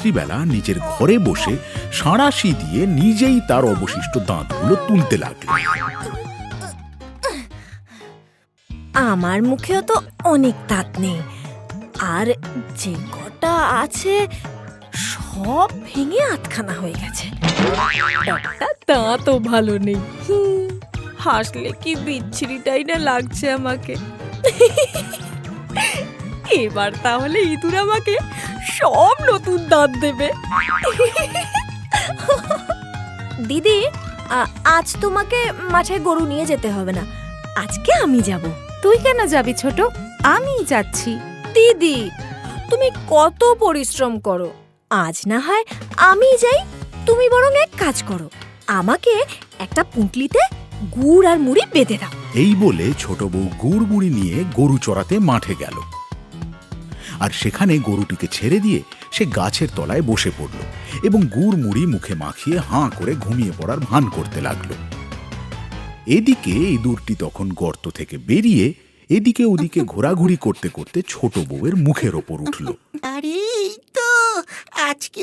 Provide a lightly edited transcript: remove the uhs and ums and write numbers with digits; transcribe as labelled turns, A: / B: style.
A: রাত্রিবেলা নিজের ঘরে বসে সাঁড়াশি দিয়ে নিজেই তার অবশিষ্ট দাঁতগুলো তুলতে লাগলো।
B: আমার মুখেও তো অনেক দাঁত নেই, আর যে কটা আছে সব ভেঙে আধখানা হয়ে গেছে। একটা দাঁতও ভালো নেই। হাসলে কি বিচ্ছিরিটাই না লাগছে আমাকে। এবার তাহলে ইঁদুর আমাকে সব নতুন দাঁত দেবে। দিদি, আজ তোমাকে মাঠে গরু নিয়ে যেতে হবে না, আজকে আমি যাব।
C: তুই কেন যাবি ছোট? আমি যাচ্ছি।
B: দিদি, তুমি কত পরিশ্রম করো, আজ না হয় আমি যাই। তুমি বরং এক কাজ করো, আমাকে একটা পুঁটলিতে গুড় আর মুড়ি বেঁধে দাও।
A: এই বলে ছোট বউ গুড় মুড়ি নিয়ে গরু চড়াতে মাঠে গেল, আর সেখানে গরুটিকে ছেড়ে দিয়ে সে গাছের তলায় বসে পড়ল এবং গুড় মুড়ি মুখে মাখিয়ে হাঁ করে ঘুমিয়ে পড়ার ভান করতে লাগলো। এদিকে ইঁদুরটি তখন গর্ত থেকে বেরিয়ে এদিকে ওদিকে ঘোরাঘুরি করতে করতে ছোট বউয়ের মুখের ওপর উঠল।
D: আরে এই তো আজকে